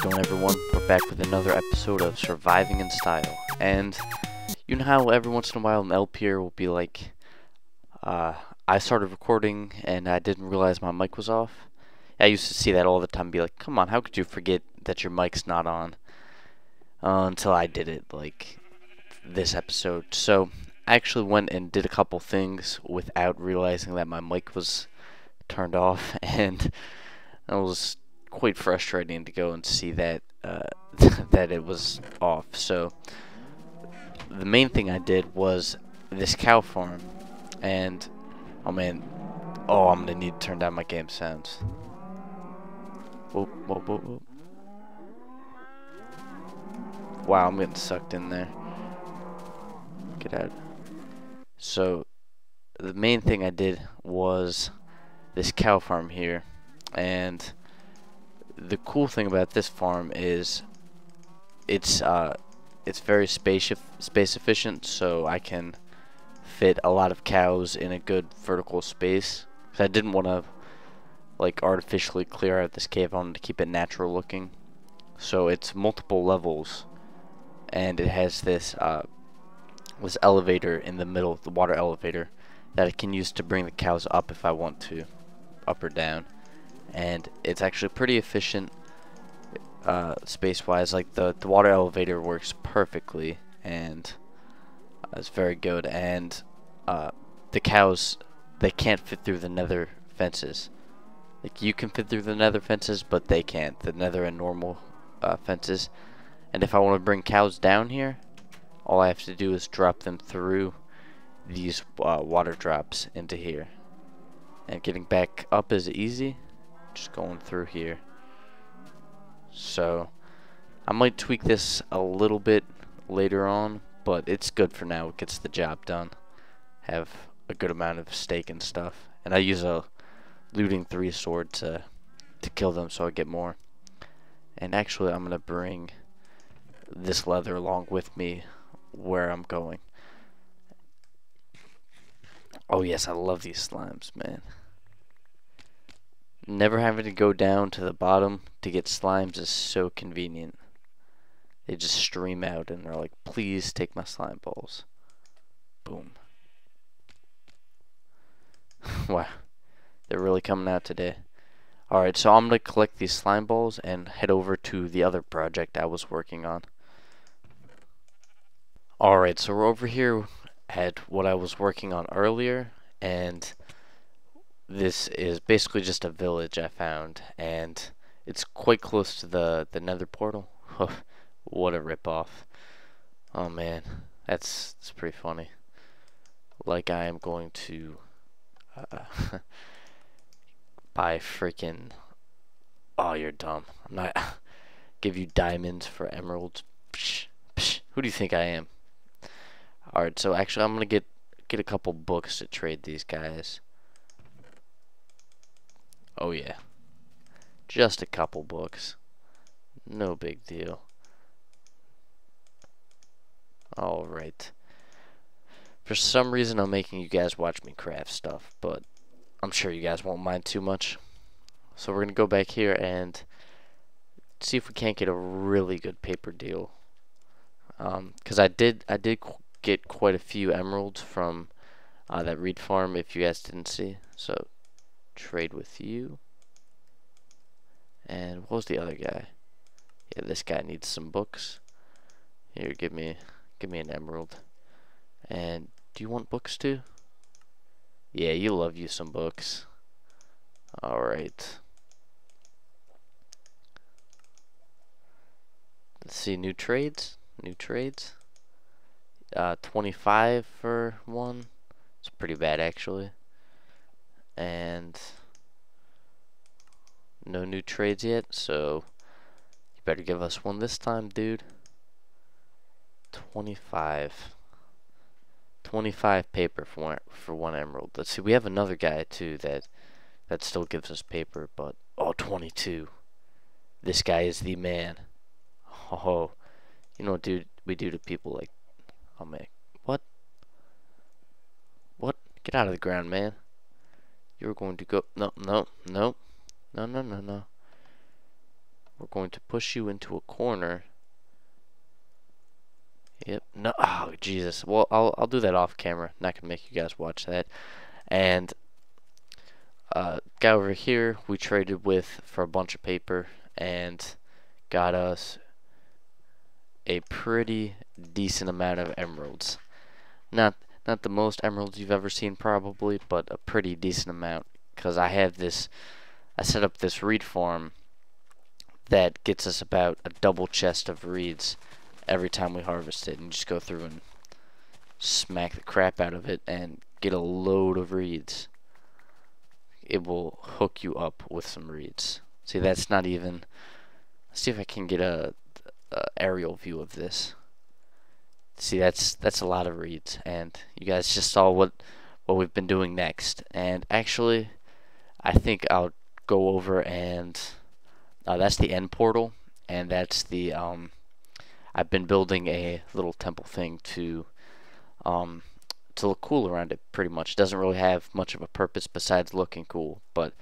it going, everyone? We're back with another episode of Surviving in Style. And you know how every once in a while an LP will be like, I started recording and I didn't realize my mic was off? I used to see that all the time, be like, come on, how could you forget that your mic's not on? Until I did it, like, this episode. So, I actually went and did a couple things without realizing that my mic was turned off, and it was quite frustrating to go and see that that it was off. So the main thing I did was this cow farm, and oh man, I'm gonna need to turn down my game sounds. Whoop, whoop, whoop, whoop. Wow, I'm getting sucked in there. Get out. So the main thing I did was this cow farm here, and the cool thing about this farm is it's very space efficient, so I can fit a lot of cows in a good vertical space. 'Cause I didn't want to like artificially clear out this cave. I wanted to keep it natural looking. So it's multiple levels, and it has this this elevator in the middle, the water elevator, that I can use to bring the cows up if I want to, up or down. And it's actually pretty efficient space-wise. Like the water elevator works perfectly, and it's very good. And the cows, they can't fit through the nether fences. Like, you can fit through the nether fences, but they can't. The nether and normal fences. And if I want to bring cows down here, all I have to do is drop them through these water drops into here. And getting back up is easy. Just going through here. So I might tweak this a little bit later on, but it's good for now. It gets the job done. Have a good amount of steak and stuff, and I use a looting 3 sword to kill them, so I get more. And actually, I'm gonna bring this leather along with me where I'm going. Oh yes, I love these slimes, man. Never having to go down to the bottom to get slimes is so convenient. They just stream out and they're like, please take my slime balls. Boom. Wow. They're really coming out today. Alright, so I'm going to collect these slime balls and head over to the other project I was working on. Alright, so we're over here at what I was working on earlier, and this is basically just a village I found, and it's quite close to the nether portal. What a ripoff. Oh man, that's pretty funny. Like, I am going to buy freaking... Oh, you're dumb. I'm not... Give you diamonds for emeralds. Psh, psh. Who do you think I am? Alright, so actually I'm gonna get a couple books to trade these guys. Oh yeah. Just a couple books. No big deal. Alright. For some reason I'm making you guys watch me craft stuff, but I'm sure you guys won't mind too much. So we're gonna go back here and see if we can't get a really good paper deal. Cause I did get quite a few emeralds from that reed farm, if you guys didn't see. So trade with you. And what was the other guy? Yeah, this guy needs some books. Here, give me an emerald. And do you want books too? Yeah, you love you some books. Alright. Let's see, new trades. 25 for one. It's pretty bad, actually. And no new trades yet, so you better give us one this time, dude. 25 paper for one emerald. Let's see, we have another guy too that still gives us paper, but 22. This guy is the man. Oh, you know what, dude, we do to people like... Oh man, what? Get out of the ground, man. You're going to go... No. we're going to push you into a corner. Yep. No. Oh, Jesus. Well, I'll do that off camera. Not gonna make you guys watch that. And guy over here we traded with for a bunch of paper and got us a pretty decent amount of emeralds. Not not the most emeralds you've ever seen probably, but a pretty decent amount. Cause I set up this reed farm that gets us about a double chest of reeds every time we harvest it, and just go through and smack the crap out of it and get a load of reeds. It will hook you up with some reeds. See, that's not even. Let's see if I can get a aerial view of this. See, that's a lot of reeds, and you guys just saw what we've been doing next. And actually, I think I'll go over and that's the end portal, and that's the I've been building a little temple thing to look cool around it. Pretty much doesn't really have much of a purpose besides looking cool, but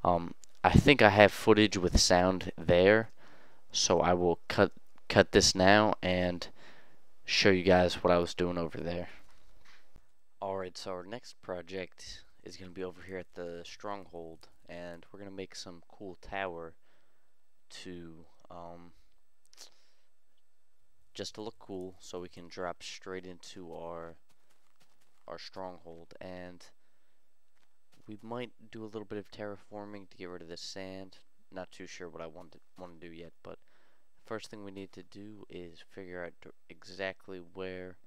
I think I have footage with sound there, so I will cut this now and show you guys what I was doing over there. Alright, so our next project is going to be over here at the stronghold, and we're going to make some cool tower to just to look cool, so we can drop straight into our stronghold. And we might do a little bit of terraforming to get rid of this sand. Not too sure what I want to do yet, but first thing we need to do is figure out exactly where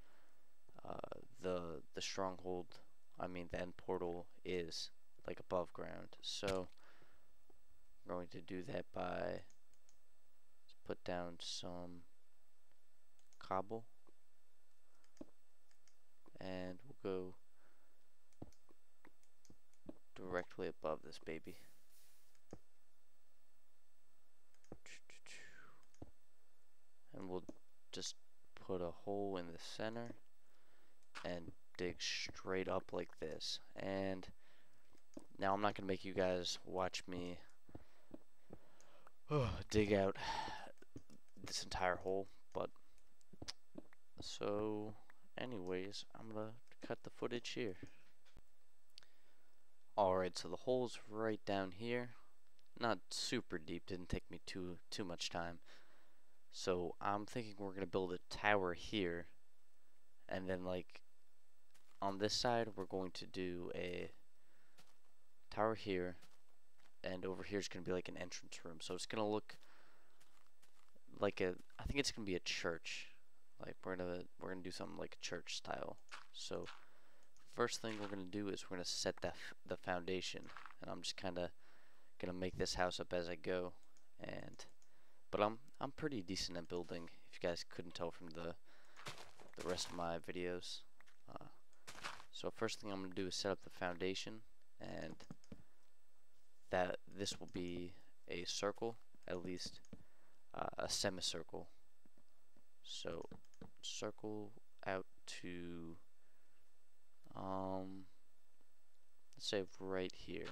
the stronghold, I mean the end portal, is, like above ground. So I'm going to do that by put down some cobble, and we'll go directly above this baby. And we'll just put a hole in the center and dig straight up like this. And now I'm not gonna make you guys watch me dig out this entire hole, but so anyways, I'm gonna cut the footage here. Alright, so the hole's right down here. Not super deep, didn't take me too much time. So I'm thinking we're gonna build a tower here, and then like on this side we're going to do a tower here, and over here is gonna be like an entrance room. So it's gonna look like I think it's gonna be a church. Like we're gonna do something like a church style. So first thing we're gonna do is we're gonna set the foundation, and I'm just kind of gonna make this house up as I go. But I'm pretty decent at building, if you guys couldn't tell from the rest of my videos. So first thing I'm gonna do is set up the foundation, and that this will be a circle, at least a semicircle. So circle out to let's say right here.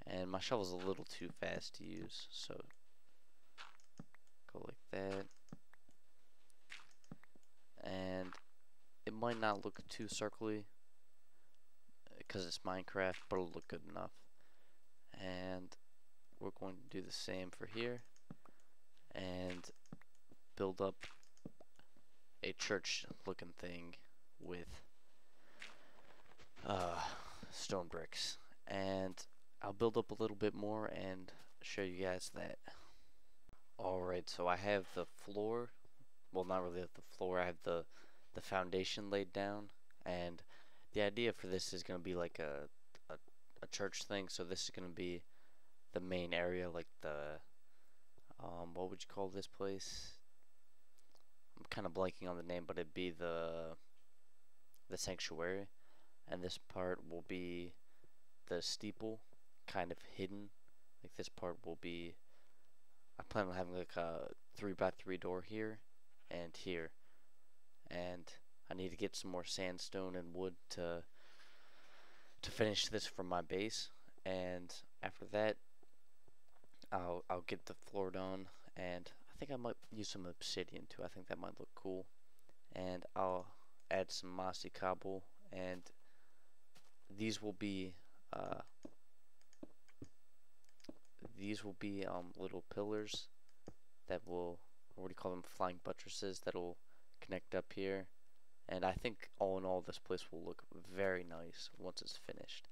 And my shovel's a little too fast to use, so go like that. And it might not look too circly because it's Minecraft, but it'll look good enough. And we're going to do the same for here and build up a church looking thing with stone bricks. And I'll build up a little bit more and show you guys that. Alright, so I have the floor, well, not really the floor, I have the foundation laid down, and the idea for this is going to be like a church thing. So this is going to be the main area, like the what would you call this place? I'm kind of blanking on the name, but it'd be the sanctuary, and this part will be the steeple, kind of hidden. Like this part will be, I plan on having like a 3x3 door here and here, and I need to get some more sandstone and wood to finish this from my base. And after that, I'll get the floor done, and I think I might use some obsidian too. I think that might look cool. And I'll add some mossy cobble, and these will be uh, little pillars that will, or what do you call them, flying buttresses that'll connect up here. And I think all in all, this place will look very nice once it's finished.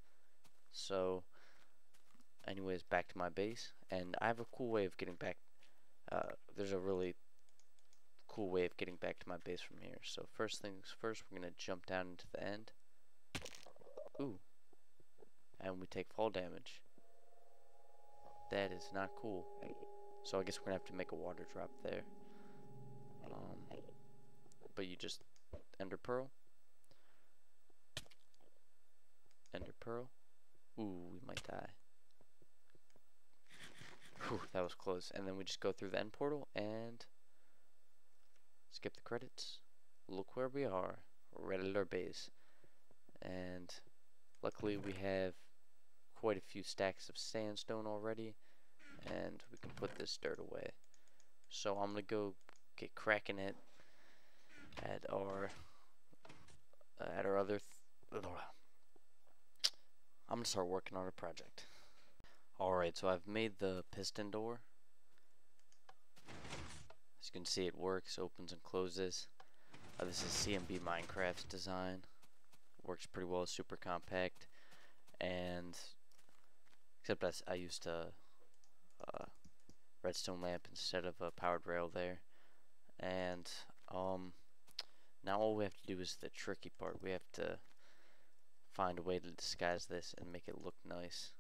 So, anyways, back to my base, and I have a cool way of getting back. There's a really cool way of getting back to my base from here. So first things first, we're gonna jump down into the end. Ooh, and we take fall damage. That is not cool. So I guess we're gonna have to make a water drop there. But you just ender pearl. Ender pearl. Ooh, we might die. Whew, that was close. And then we just go through the end portal and skip the credits. Look where we are. We're at our base. And luckily we have quite a few stacks of sandstone already. And we can put this dirt away. So I'm gonna go get cracking it at our other. I'm gonna start working on a project. Alright, so I've made the piston door. As you can see, it works, opens and closes. This is CMB Minecraft's design. Works pretty well, super compact. And except I used a redstone lamp instead of a powered rail there. And now all we have to do is the tricky part. We have to find a way to disguise this and make it look nice.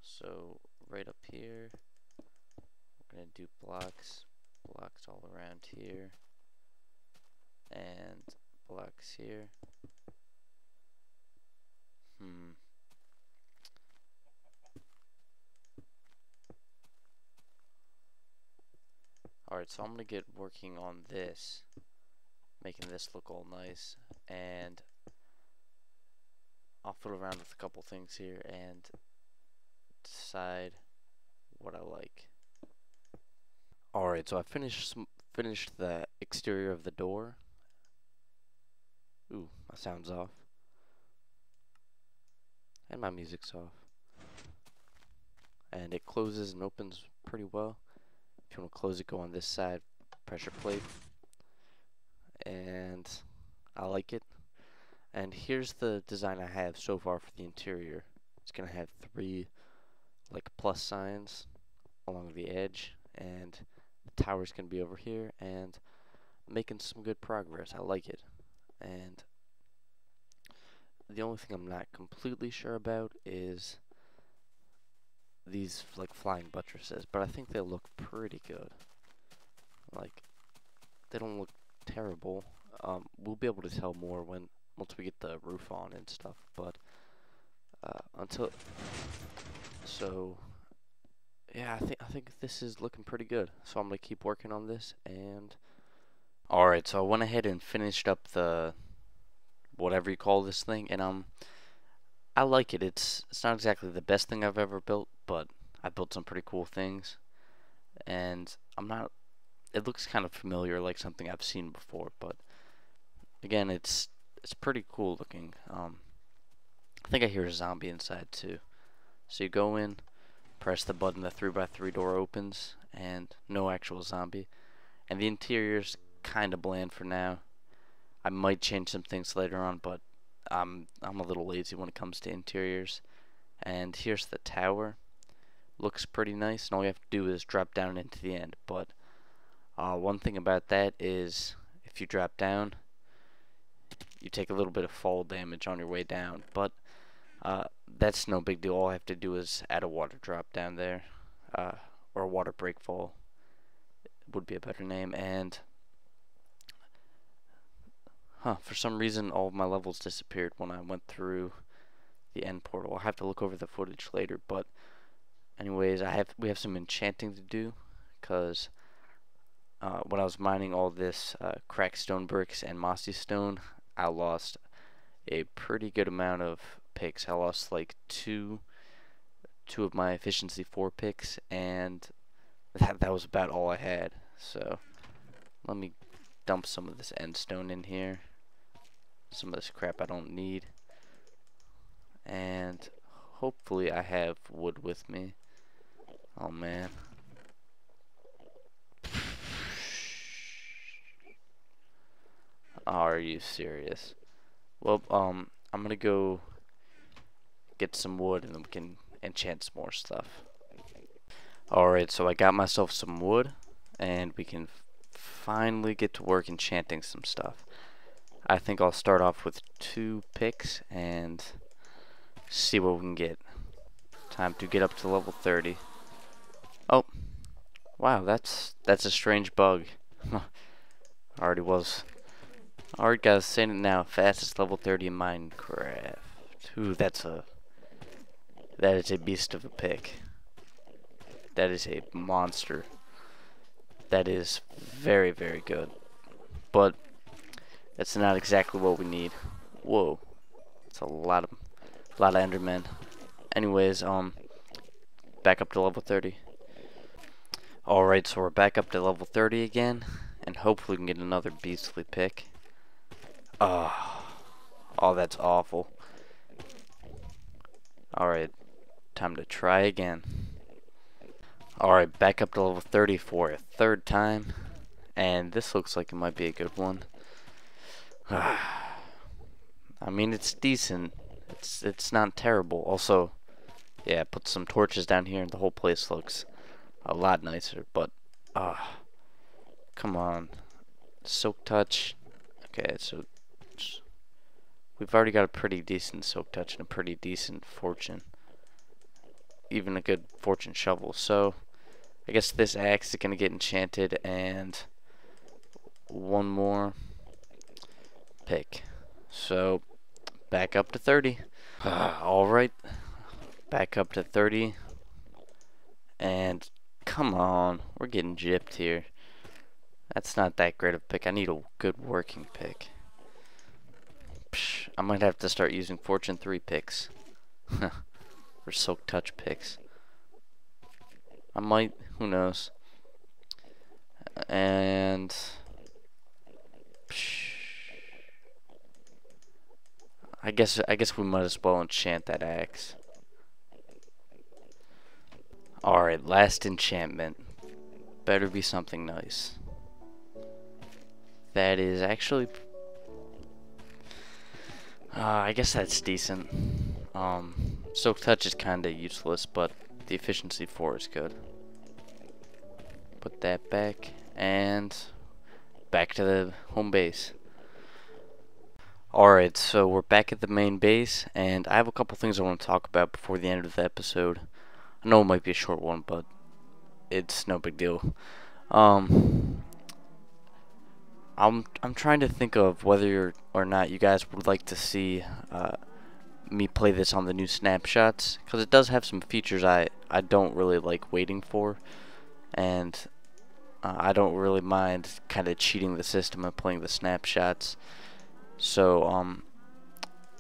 So right up here, we're gonna do blocks all around here, and blocks here. Alright, so I'm gonna get working on this, making this look all nice, and I'll fiddle around with a couple things here and decide what I like. Alright, so I finished the exterior of the door. Ooh, my sound's off. And my music's off. And it closes and opens pretty well. If you want to close it, go on this side, pressure plate. And I like it. And here's the design I have so far for the interior. It's gonna have 3 like plus signs along the edge, and the tower's gonna be over here, and making some good progress. I like it. And the only thing I'm not completely sure about is these like flying buttresses, but I think they look pretty good. Like, they don't look terrible. We'll be able to tell more once we get the roof on and stuff, but yeah, I think this is looking pretty good. So I'm gonna keep working on this. And alright, so I went ahead and finished up the whatever you call this thing, and I like it. It's not exactly the best thing I've ever built, but I built some pretty cool things, and it looks kind of familiar, like something I've seen before, but again, it's pretty cool looking. I think I hear a zombie inside too. So you go in, press the button, the 3x3 door opens, and no actual zombie. And the interior's kind of bland for now. I might change some things later on, but I'm a little lazy when it comes to interiors. And here's the tower. Looks pretty nice, and all you have to do is drop down into the end. But one thing about that is, if you drop down, you take a little bit of fall damage on your way down, but that's no big deal. All I have to do is add a water drop down there, or a water break fall would be a better name. And for some reason all of my levels disappeared when I went through the end portal. I'll have to look over the footage later, but anyways, we have some enchanting to do, because when I was mining all this cracked stone bricks and mossy stone, I lost a pretty good amount of picks. I lost like two 2 of my efficiency 4 picks, and that was about all I had. So let me dump some of this end stone in here, some of this crap I don't need, and hopefully I have wood with me. Oh man. Are you serious? Well, I'm gonna go get some wood and then we can enchant some more stuff. Alright, so I got myself some wood and we can finally get to work enchanting some stuff. I think I'll start off with 2 picks and see what we can get. Time to get up to level 30. Oh, wow, that's a strange bug. Already guys, saying it now, fastest level 30 in Minecraft. Ooh, that is a beast of a pick. That is a monster. That is very, very good. But that's not exactly what we need. Whoa. It's a lot of Endermen. Anyways, back up to level 30. Alright, so we're back up to level 30 again, and hopefully we can get another beastly pick. Oh, that's awful. Alright, time to try again. Alright, back up to level 30 for a 3rd time, and this looks like it might be a good one. I mean, it's decent. It's not terrible. Also, yeah, put some torches down here and the whole place looks a lot nicer, but come on. Soak touch. Okay, so we've already got a pretty decent soak touch and a pretty decent fortune. Even a good fortune shovel. So I guess this axe is gonna get enchanted, and one more pick. So back up to 30. Alright, back up to 30, and come on, we're getting gypped here. That's not that great of a pick. I need a good working pick. Psh, I might have to start using fortune 3 picks. Or soak touch picks. I might, who knows. And I guess we might as well enchant that axe. Alright, last enchantment. Better be something nice. That is actually I guess that's decent. Soak touch is kinda useless, but the efficiency 4 is good. Put that back, and back to the home base. Alright, so we're back at the main base, and I have a couple things I want to talk about before the end of the episode. I know it might be a short one, but it's no big deal. I'm trying to think of whether or not you guys would like to see me play this on the new snapshots, because it does have some features I don't really like waiting for, and I don't really mind kind of cheating the system and playing the snapshots. So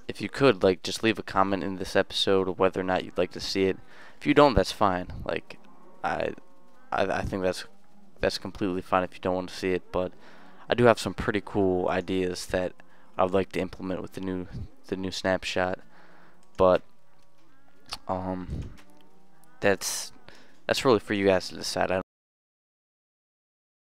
if you could, like, just leave a comment in this episode of whether or not you'd like to see it. If you don't, that's fine. Like, I think that's completely fine if you don't want to see it, but I do have some pretty cool ideas that I would like to implement with the new snapshot. But that's really for you guys to decide.